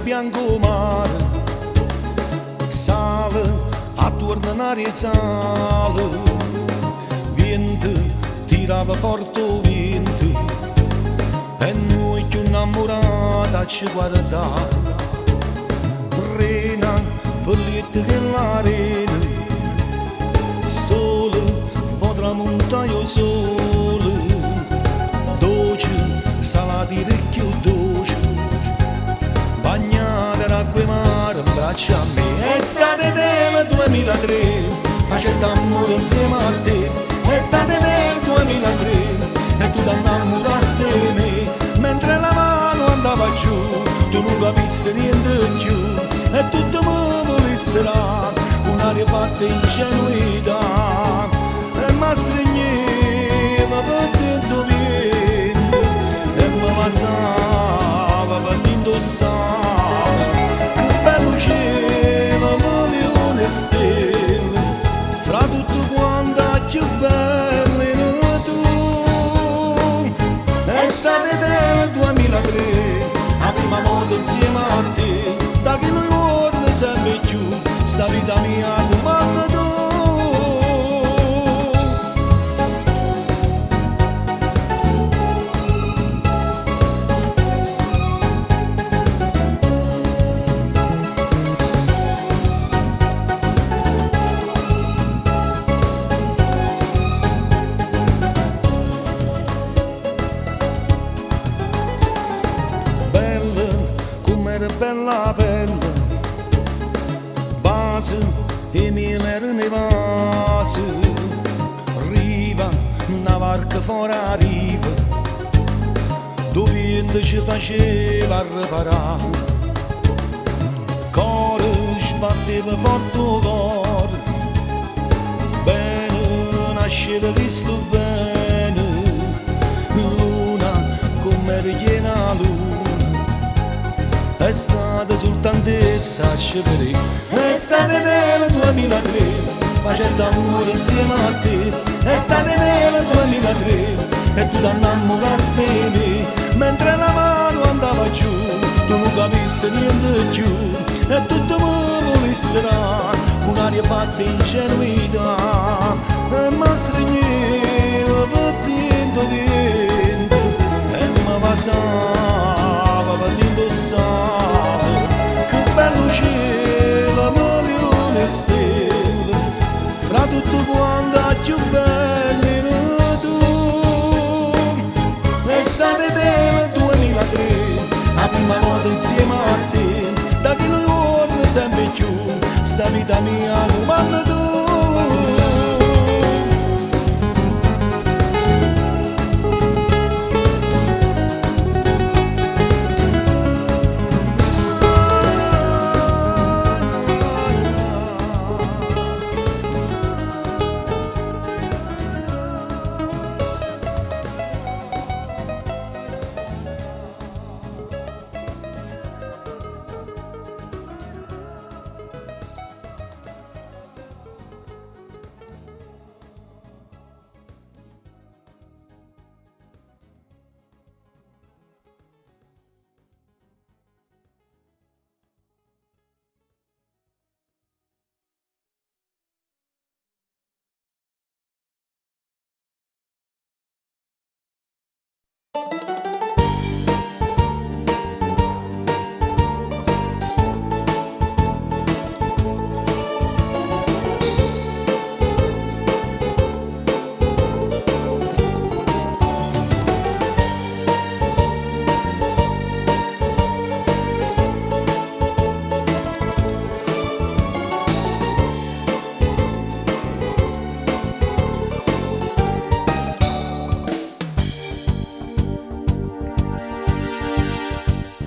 bianco mare, sale attorno all'aria sale, vento tirava forte vento e noi più innamorati ci guardavamo, rena pelliette che l'arena, sole potrà montare il sole, dolce salati ricchi dolce, bagnata d'acqua e mare, abbraccia a me. Estate del 2003, facendo amore insieme a te. Estate del 2003, e tu t'annamorasti di me. Mentre la mano andava giù, tu non capisti niente più, e tutto mi volesterà, un'aria fatta ingenuità, e mi stringeva per dentro vento, e mi passava per indossare, che bello cielo, milioni di stelle, fra tutto quanto più belle tu. Estate del 2003, la prima volta insieme a te, da che non vorrei sempre più, sta vita mia comanda tu. Bella bella base e miele era nei vasi, riva una barca fuori a riva, dove vento ci faceva riparare, cuore sbatteva forte cuore, bene nasceva Cristo bene, luna come richiena luna. Estate soltanto essa scegliere, estate del 2003, facendo amore insieme a te. Estate del 2003, e tu t'annamorasti di me. Mentre la mano andava giù, tu non capisti niente più, e tutto mi volesterà, un'aria fatta ingenuità, e mi stringeva per dentro vento, e mi passava per indossare, che bello cielo, milioni di stelle, fra tutto quanto più belle tu. Estate del 2003, la prima volta insieme a te, da che non vorrei sempre più, sta vita mia comanda tu.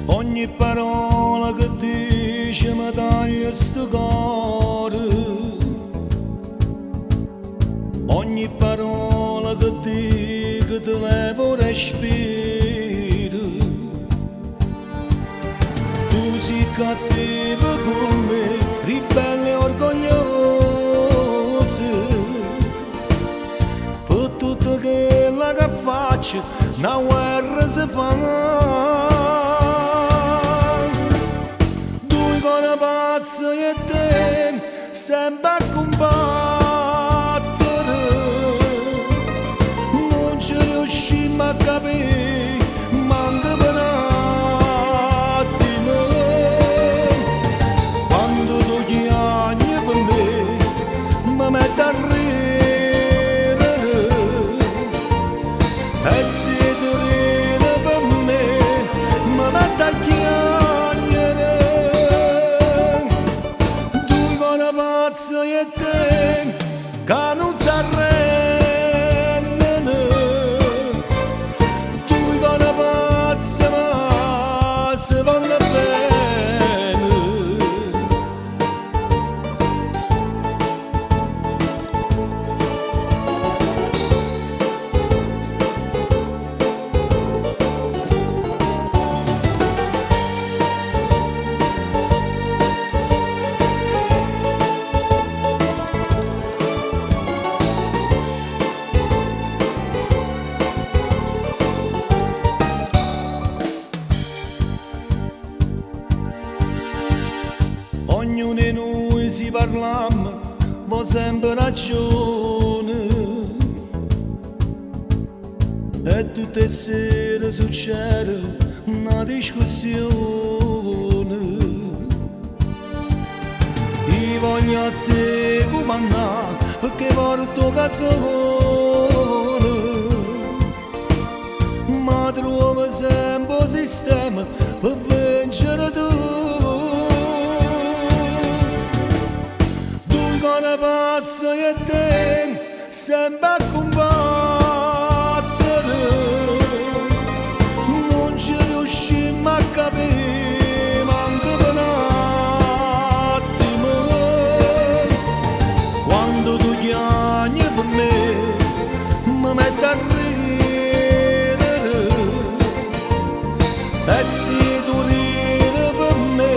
Ogni parola che dice mi taglia sto cuore, ogni parola che dico ti levo respiro, tu sei cattiva con me, ribelle e orgogliosa, per tutto quello che faccio una guerra si fa. sempre a combattere, non ci riuscimmo a capire, manca per un attimo, quando tu chiami per me, mi metto a ridere, e se tu ridi per me, mi metto a chiamare. Pazzo e te che non si arrendono, tu con la pazza ma si vanno bene. Ognuno di noi si parliamo, ma sempre ragione. E tutte le sere succede una discussione. Io voglio a te comandare perché porto canzone, ma trovo sempre un sistema per vincere tu. Pazzo e te sempre a combattere, non ci riuscimmo a capire, manca per un attimo, quando tu chiami per me, mi metto a ridere, e se tu ridi per me,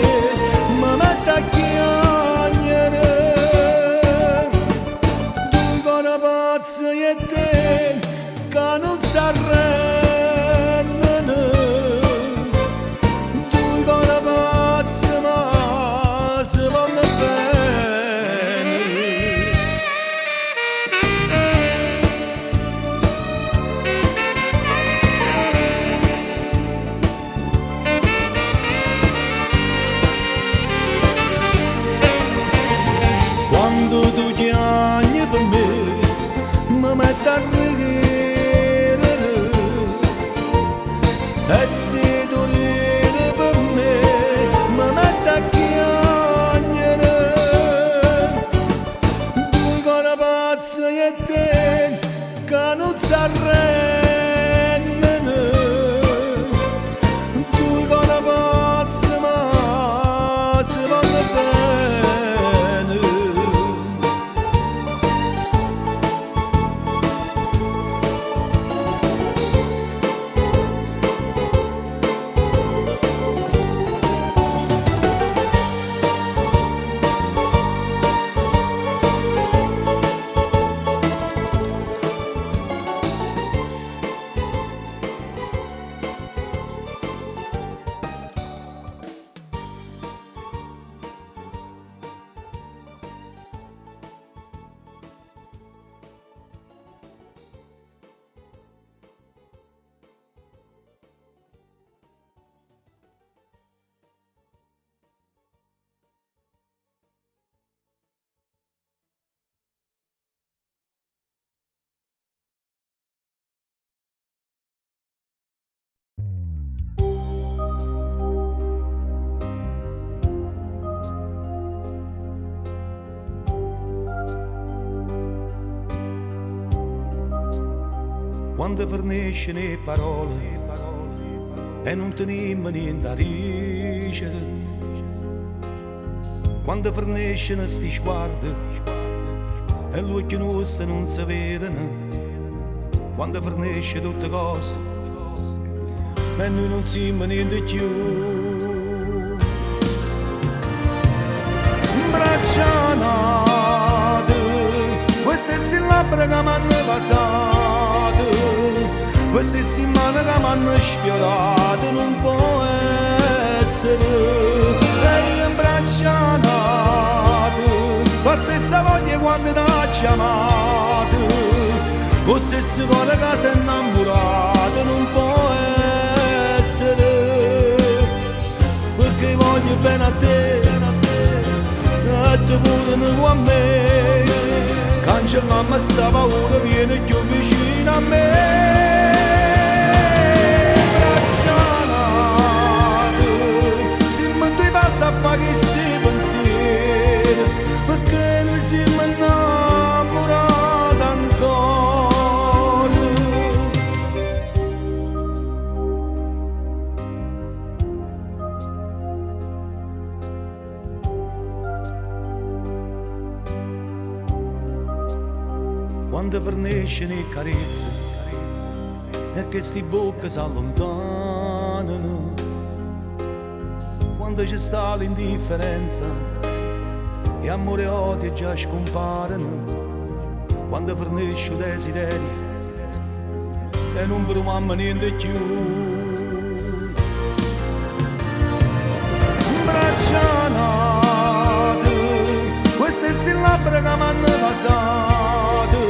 mi metto a chiamare. Pazzo e te che non si arrendono, tu con la pazza ma si vanno bene. Quando tu chiami per me, mi metto a ridere, e se tu ridi per me, mi metto a chiamare. Tu con la pazza e te che non si arrendono, tu con la pazza ma si vanno bene. Quando forniscono le parole e non teniamo niente a dicere, quando forniscono sti sguardi e gli occhi nostri non si vedono, quando fornisce tutte cose e noi non siamo niente più. Braccia nate, queste labbra che mi hanno passato, queste settimane che mi hanno sfiorato, non può essere. E io in braccia nate, la stessa voglia quando ti ha chiamato, con stesso cuore che sei innamorato non può essere, perché voglio bene a te, e tu pure a me, cancellammo sta paura, vieni più vicino a me. A fare questi pensieri, perché noi siamo innamorati ancora. Quando fornisce le carezze e che sti bocche si allontanano, quando c'è sta l'indifferenza e amore e odio già scomparano, quando fornisce il desiderio e non proviamo niente più. Braccianate, queste si labbra che mi hanno passato,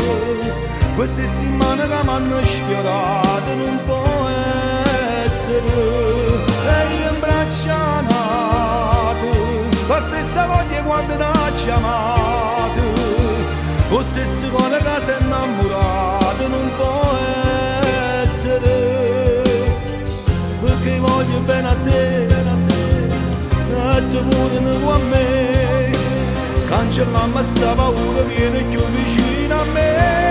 queste si mani che mi hanno sfiorato, non può essere. E io imbraccianato, la stessa voglia quando ti ha chiamato, lo stesso cuore che sei innamorato non può essere, perché voglio bene a te, e tu pure a me, cancellammo sta paura, vieni più vicino a me.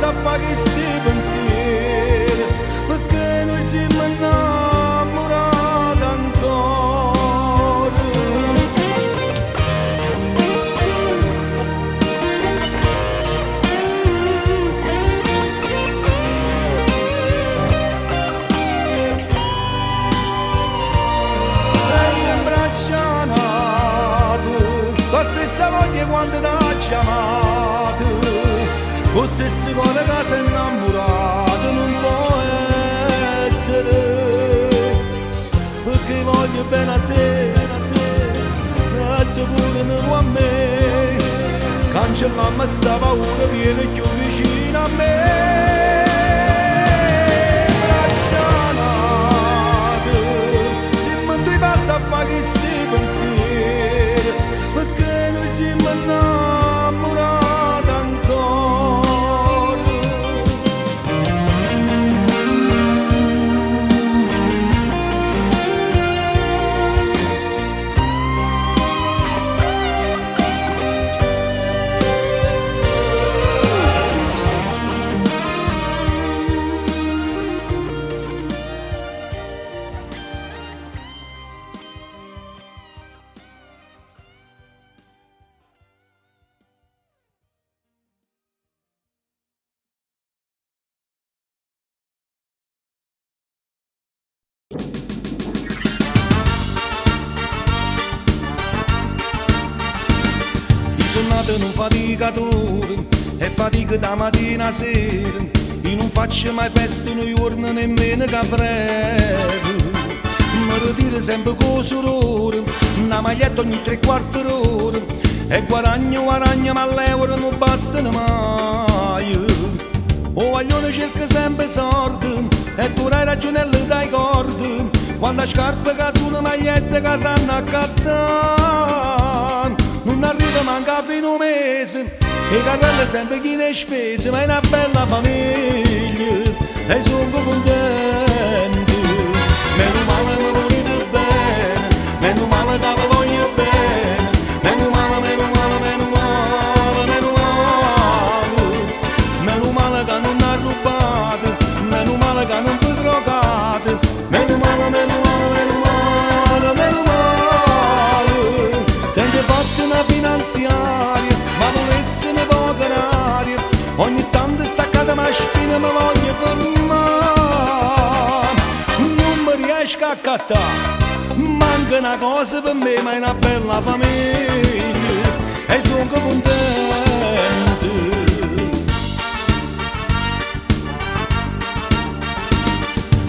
A fare questi pensieri, perché noi siamo innamorati ancora. E io imbraccianato, la stessa voglia quando ti ha chiamato, lo stesso cuore che sei innamorato non può essere, perché voglio bene a te, e tu pure a me, cancellammo sta paura, vieni più vicino a me. Braccianate, siamo due pazzi a fare questi pensieri, perché noi siamo innamorati ancora. Sono nato in un faticatore e fatica da mattina a sera, io non faccio mai festa un giorno nemmeno caprello, mi ritiro sempre con sorore, una maglietta ogni 3/4 d'ora e guadagno ma l'euro non bastano mai. O vaglione cerca sempre sordi e tu hai ragione e dai cordi, quando scarpe che sono magliette che sanno accattare, non arriva manca fino a un mese, i carrelli sempre chi ne spese, ma è una bella famiglia e sono contento. Meno male mi volete bene, meno male che vi voglio bene, meno male, meno male, meno male, meno male, meno male che non ha rubato, meno male che non vi drogate, meno male, meno male, meno male, meno male. Tende fatta una finanziaria, ma volesse una poca aria, ogni tanto staccata ma spina mi voglio fermare, non mi riesco a accattare, manca una cosa per me, ma è una bella famiglia e sono contento.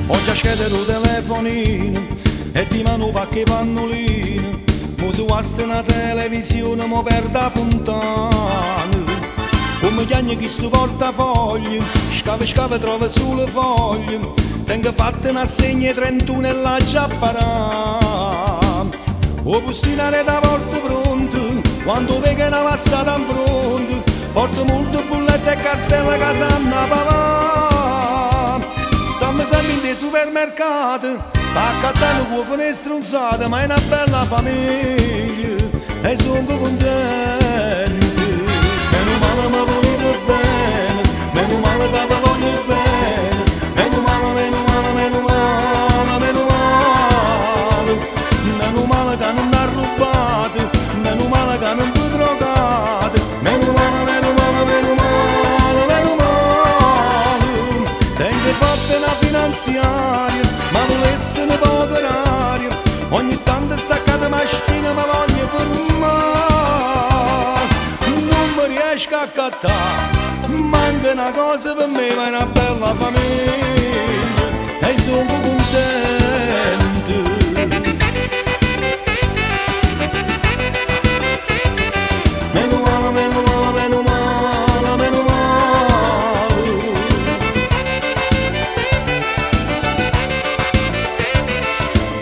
Ho già scelto il telefonino e ti mano pacche pannolino, mo si guasta una televisione, mo perde a puntana. Come chiagni chi sto portafogli, scava trova sulle foglie, tengo fatta una segna 31 e la giapparà. O postinare da porta pronto, quando vega una mazzata in fronte, porto molte bullette e cartelle che sanno papà. Stiamo sempre in dei supermercati, accattando cuofe e stronzate, ma è una bella famiglia e sono contento. Meno male mi volete bene, meno male che vi voglio bene, meno male, meno male, meno male, meno male. Meno male che non mi ha rubato, meno male che non vi drogate, meno male, meno male, meno male, meno male. Tengo fatta una finanziaria, ma volesse una poca aria, ogni tanto staccata ma spina ma voglio fermare. Non mi riesco a accattare, manca una cosa per me, ma è una bella famiglia e sono contento. Meno male, meno male, meno male, meno male.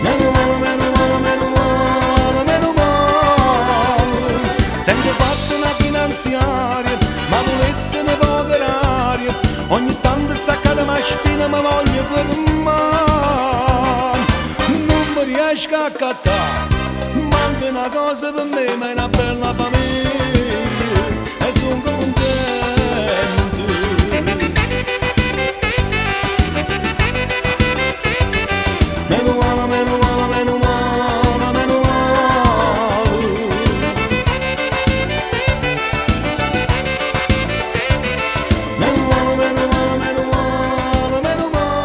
Meno male, meno male, meno male, meno male. Tengo fatta una finanziaria, ma volesse una poca aria, ogni tanto staccata ma spina ma voglio fermare. Non mi riesco a accattare, manca una cosa per me, ma è una bella famiglia e sono contento. Meno male, meno male, meno male, meno male. Meno male, meno male, meno male, meno male.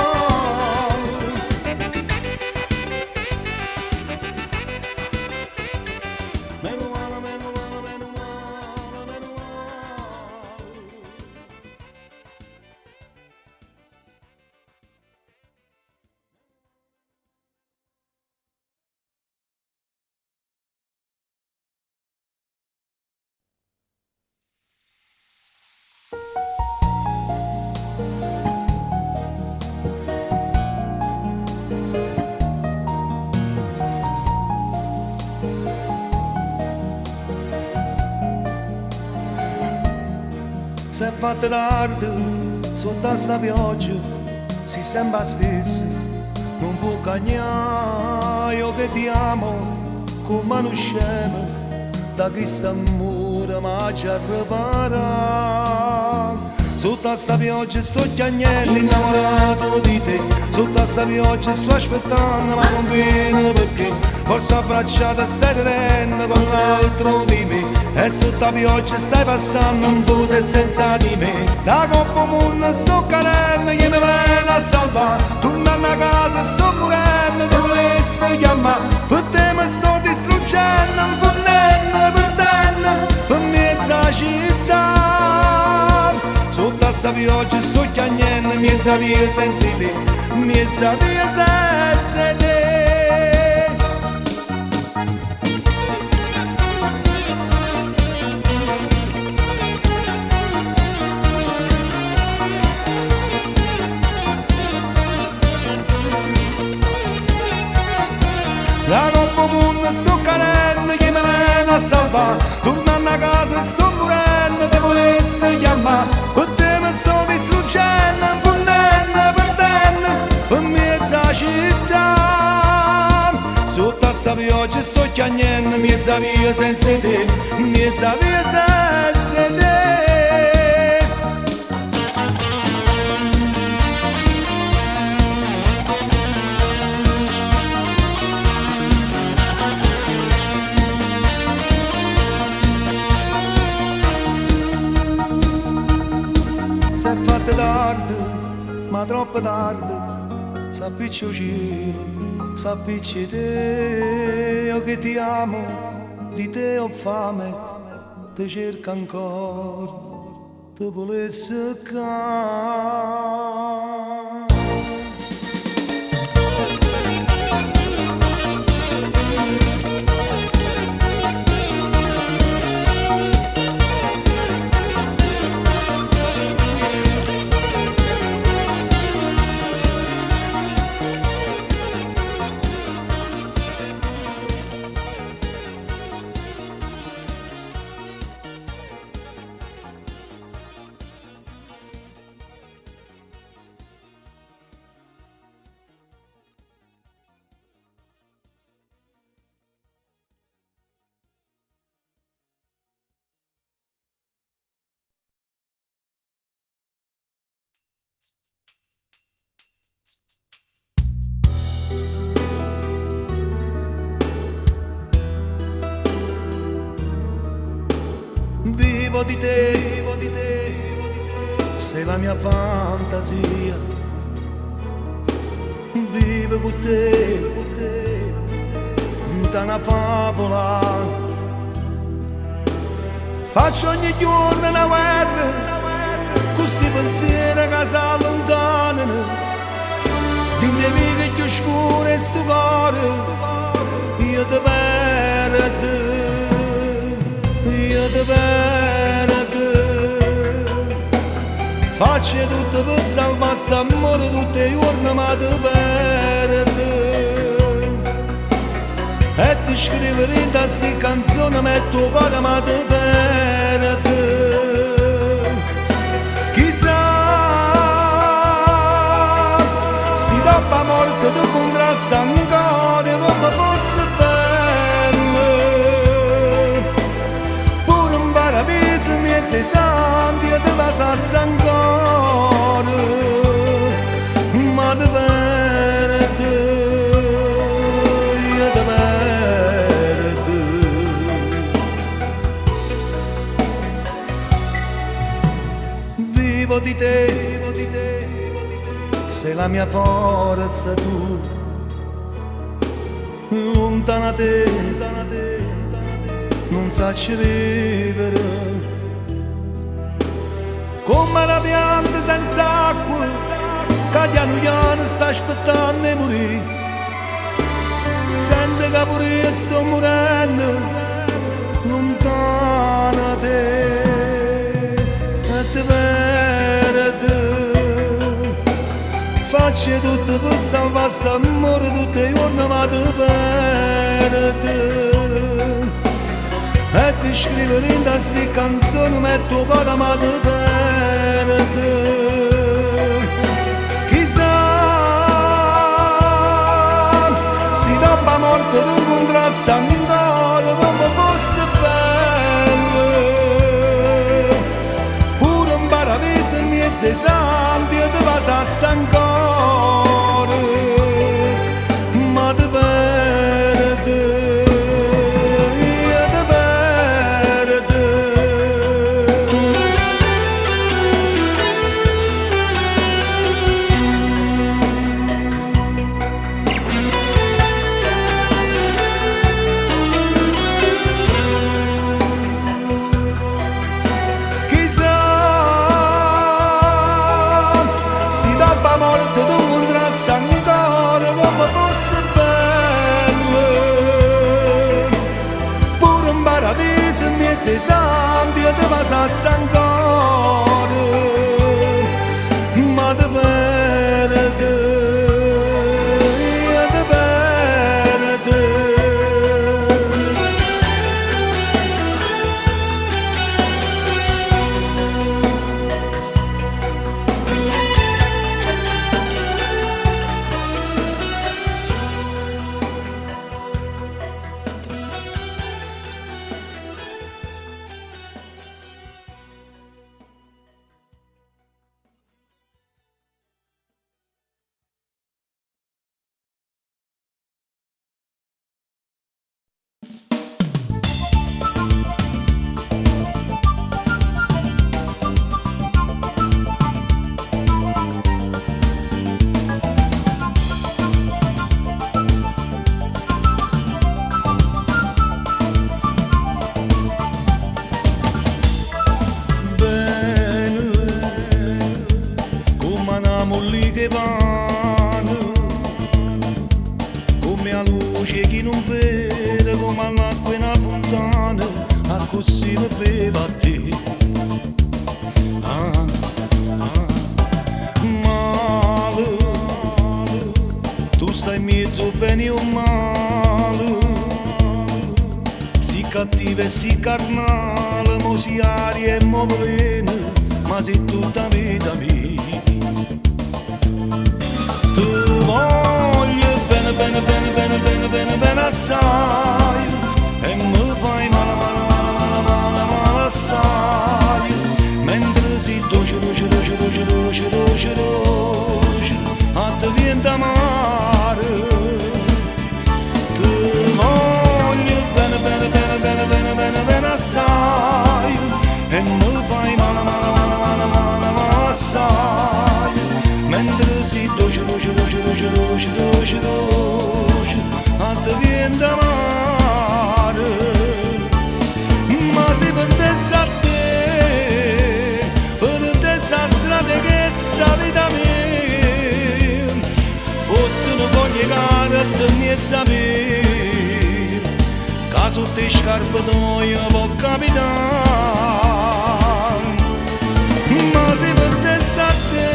Meno male, meno male, meno male, meno male. Si è fatta tardi, sotto sta pioggia, si sembra stessa, non può cagnare, io che ti amo, come non scemo, da chi sta amore ma ci ripara. Sotto sta pioggia sto chiagnello innamorato di te, sotto sta pioggia sto aspettando ma non viene perché, forse abbracciata stai tenendo con l'altro di me, e sotto la pioggia stai passando un po' senza di me. Da coppa mondo sto cadendo, chi mi viene a salvare, tornando a casa sto morendo, ti volessi chiamare, per te mi sto distruggendo, infondendo, perdendo, per mezza città. Sotto sta pioggia sto chiagnendo, mezza via senza te, mezza via senza te. Da coppa mondo sto cadendo, chi me viene a salvare, tornando a casa sto morendo, ti volessi chiamare, per te mi sto distruggendo, infondendo, perdendo, per mezza città. Sotto sta pioggia sto chiagnendo, mezza via senza te, mezza via senza te. Si è fatta tardi, ma troppo tardi, s'appiccia il cielo, s'appiccia te, io che ti amo, di te ho fame, ti cerco ancora, ti volessi cantare. vivo di te, sei la mia fantasia, vivo con te, da una favola, faccio ogni giorno una guerra, con sti pensieri che si allontanano, di mie vite più scure e sto cuore, io ti perdo, io ti perdo, faccio tutto per salvare st'amore tutti i giorni, ma ti perdo. E ti scrivere in queste canzoni metto il cuore ma ti perdo. Chissà se dopo la morte tu incontrassi ancora come fosse bello, pure un paradiso in mezzo ai santi e ti pasassi ancora, ma ti perdo, io ti perdo. Vivo di te, sei la mia forza tu, lontana te, non sacci vivere, come una pianta senza acqua, che piano piano sta aspettando di morire, sente che pure io sto morendo, lontana te. Faccio tutto per salvare st'amore tutti i giorni ma ti perdo. E ti scrivo in queste canzoni metto il cuore ma ti perdo. Chissà se dopo la morte tu incontrassi ancora come fosse bello, pure un paradiso in mezzo ai santi e ti pasassi ancora, ma ti perdo, io ti perdo. Chissà se dopo la morte tu incontrassi ancora come fosse bello, pure un paradiso in mezzo ai santi e ti pasassi ancora, ma ti perdo, io ti perdo. Lì che vanno, come a luce chi non vede, come all'acqua in una fontana, a così mi beva a te. Male, tu stai in mezzo bene o male, si cattiva e si carnale, mo si aria e mo plena, ma sei tutta vita mia. Voglio bene, bene, bene, bene, bene, bene, bene assai, e mi fai male, male, male, male, male, male assai, mentre si dolce, dolce, dolce, dolce, dolce, dolce, dolce, a te viene amare. Ti voglio bene, bene, bene, bene, bene, bene, bene assai, e strade che sta vita mia fosse una foglia cara di mezza mia caso te scarpe noi può capitare ma se per te sa te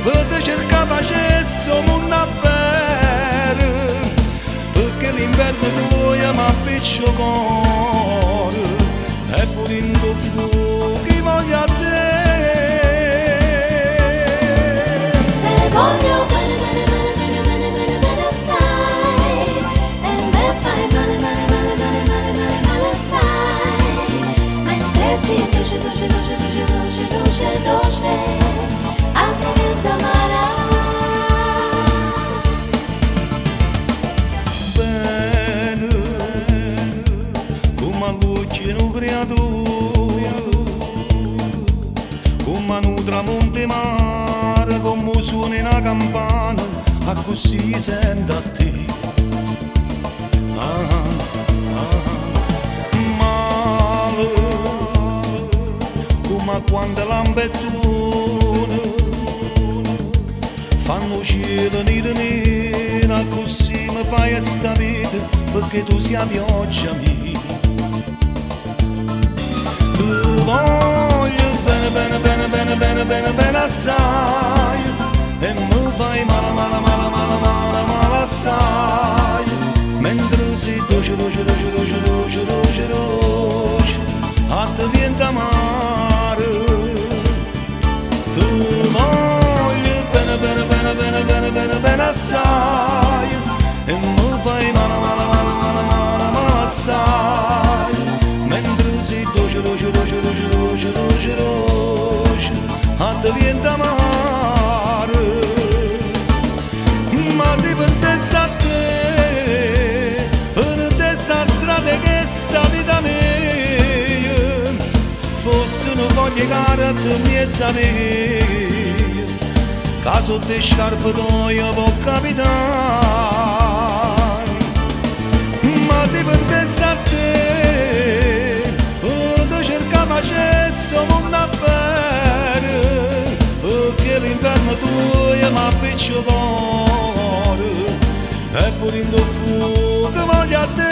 per te cerca pace siamo una vera perché l'inverno tuo mi appiccio cuore e pure in tuo fuoco voglio a te voglio bene bene bene bene bene bene bene assai e me fai male male male male male male male assai mentre si dolce dolce dolce dolce dolce dolce dolce anche vento amara bene come luce un creatore come un tramonte mare come suona una campana a così sento a te male come quando lampettone fanno cielo nero nero così mi fai sta vita perché tu sia pioggia mia tu voglio bene bene bene bene bene bene bene assai e mi fai male male male male male male assai mentre sei dolce dolce dolce dolce dolce dolce dolce a te viento amare tu voglio bene bene bene bene bene bene bene assai e mi fai male male male male male male assai mentre sei dolce dolce dolce dolce dolce dolce dolce a te viento amare ma se per te sa te per te sa strada che sta vita mia fosse una foglia cara di mezza mia caso te scarpe noi può capitare ma se per te sa te per cerca pace siamo una vera perché l'inverno tuo mi appiccio cuore e pure in tuo fuoco voglio a te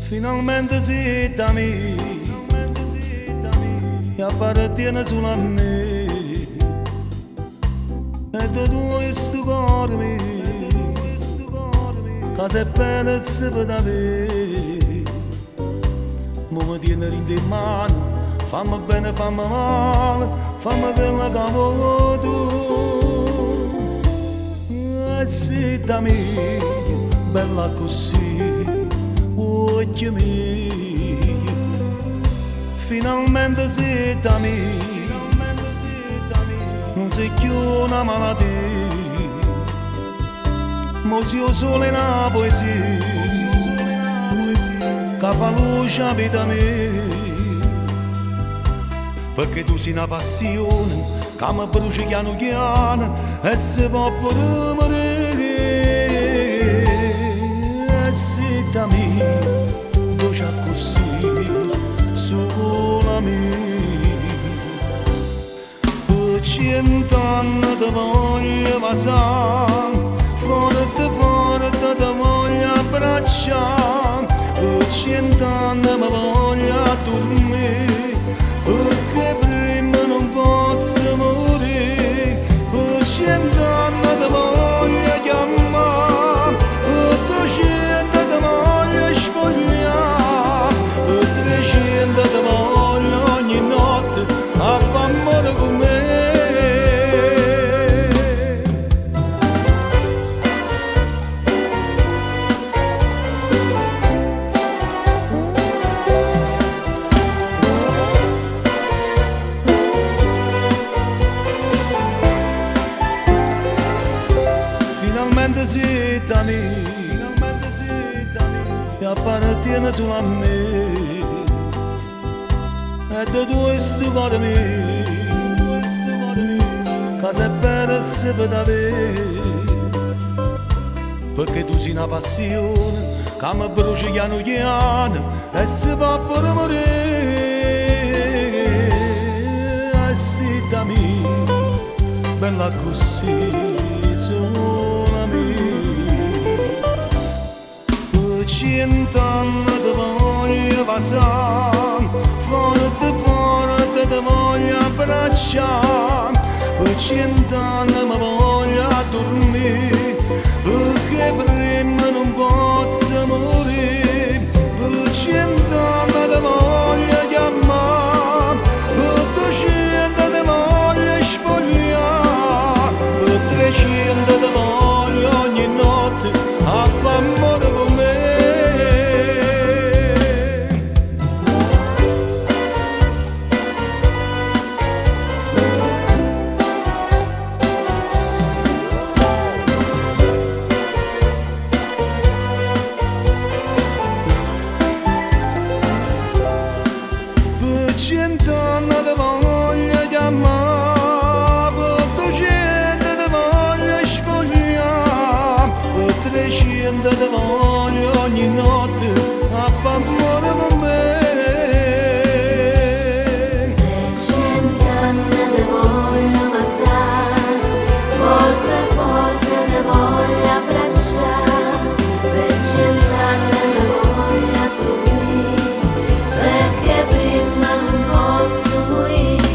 finalmente zitta mia che appartiene solo a me e da tu questo cuore mio che se bene si può avere ma mi tiene in mano fammi bene fammi male fammi quello che vuoi tu e zitta mia bella così occhi miei finalmente zitta mia non sei più una malattia mo zio sole una poesia che fa luce a vita mia perché tu sei una passione che mi brucia piano piano e si può pure morire e zitta mia dolce così sola mia per 100 anni ti voglio passare forte forte ti voglio abbracciare per 100 anni mi voglio dormire, perché prima non posso morire. Per 100 anni ti voglio chiamare, per 200 ti voglio spogliare, per 300 ti voglio ogni notte a far amore con me. Finalmente siete amici, che appartiene solo a me, e da questo cuore mio, che sei perso per avere, perché tu sei una passione che mi brucia piano piano e si fa pure morire. E siete amici, bella così, sono amici. Per 100 anni ti voglio passare, forte forte ti voglio abbracciare. Per 100 anni mi voglio dormire, perché prima non posso morire. Per 100 anni ti voglio chiamare, per 200 ti voglio spogliare, per 300 ti voglio ogni notte a far amore con me. Per 100 anni ti voglio chiamare, per 200 ti voglio spogliare, per 300 ti voglio ogni notte a far amore con me. 100 anni ti voglio passare, forte forte ti voglio abbracciare. Per 100 anni ti voglio dormire, perché prima non posso morire.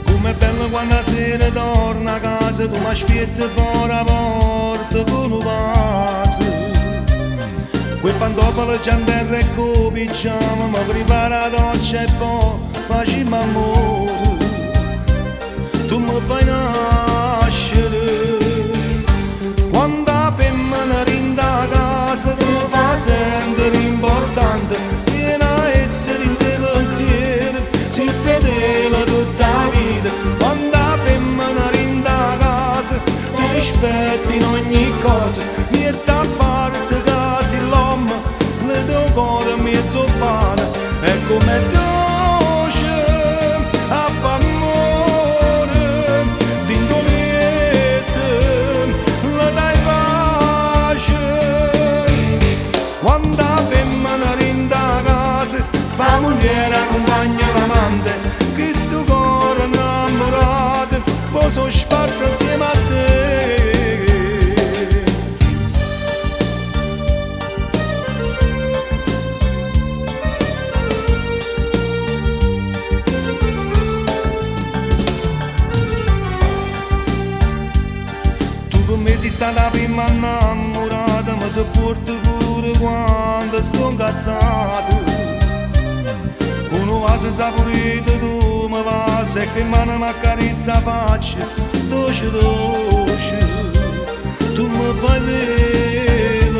Com'è bello quando la sera torna a casa, tu mi aspetti fuori la porta con un vaso. Quel pantofolo già in terra e con pigiama, mi prepara la doccia e poi facciamo amore. Tu mi fai nascere, quando la femmina rinda a casa, tu mi fai sentire importante, vieni a essere in te pensiero, si fedele tutta la vita. Quando la femmina rinda a casa, ti rispetti in ogni cosa, niente a parte casi l'uomo, il tuo cuore mezzo pane, è come dolce a far amore, d'indolente, la dai pace. Quando la femmina rinda a casa, fa moglie, compagna, l'amante, che sto cuore innamorato, poi sono sparto insieme a te. Tu con me sei stata la prima innamorata, ma sopporto pure quando sto incazzato. Con un vaso saporito tu mi vas e che mano mi accarezza la faccia, dolce dolce, tu mi fai bene.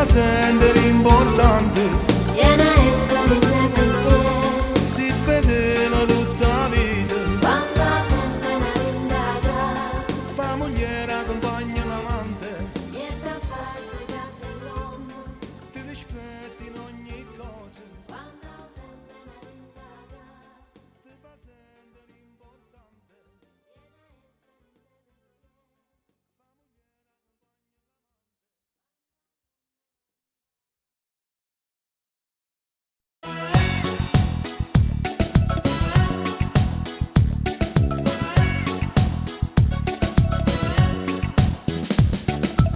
sentire importante, viene a essere il tuo pensiero, si fedele tutta la vita, quando la femmina indaga, fa moglie accompagna l'amante, niente a fare da casa e l'uomo, ti rispetti in ogni cosa, quando la femmina indaga, ti fa sentire importante.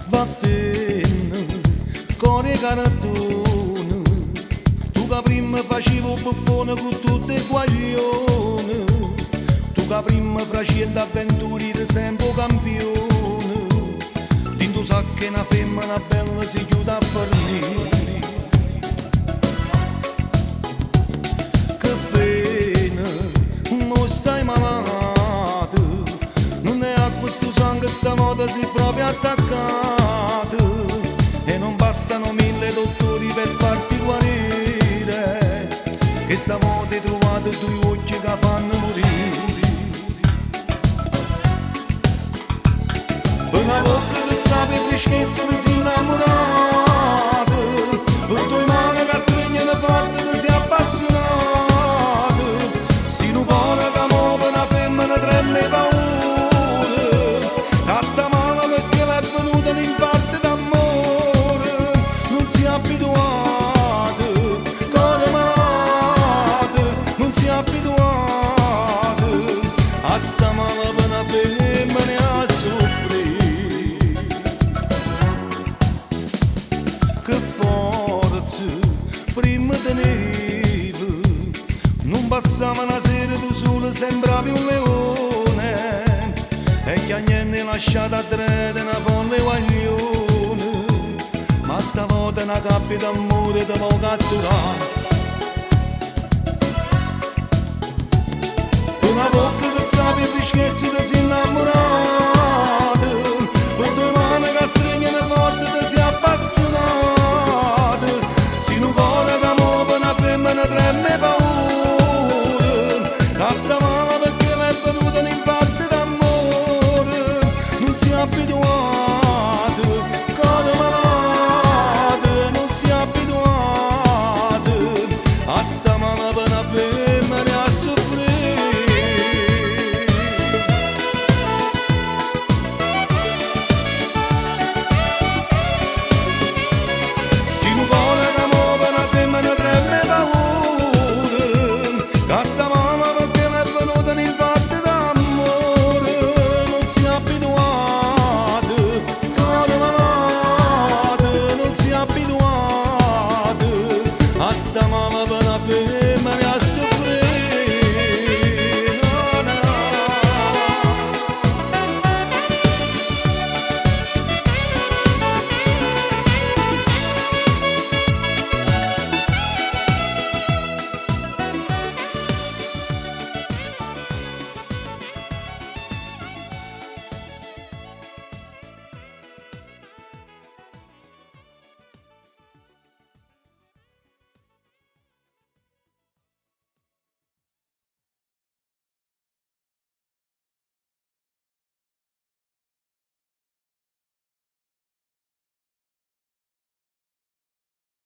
Vattene, cuore carattone, tu che prima facevo buffone con tutte le guaglione, tu che prima facevi avventure di sempre campione, dentro sa che una femmina bella si chiude a fornire. Che pena, mo stai malato, non è a questo sangue stavolta si proprio attaccato e non bastano 1000 dottori per farti guarire, che stavolta hai trovato i tuoi occhi che fanno morire. Una volta che sapi il freschezzo che si innamorato, con tue mani che stringono forte che si appassionato, si non vuole che muove una femmina tremme paura, a sta mano perché l'è venuta l'impatto d'amore, non si è abituato, cuore malato, non si è abituato, a sta mano per una femmina a soffrire. Che forza prima tenevi, non passava una sera tu solo sembravi un leone, e che niente lasciato a trede una folle guaglione, ma stavolta una cappia d'amore te può catturare. Una bocca che sapi il freschezzo che si innamorato, con due mani che stringono forte che si appassionato, si non vuole che muove una femmina tremme paura, da sta mano perché l'è venuta un'infarto d'amore, non si è abituato, cuore malato, non si è abituato, a sta mano per una femmina a soffrire. Hasta mama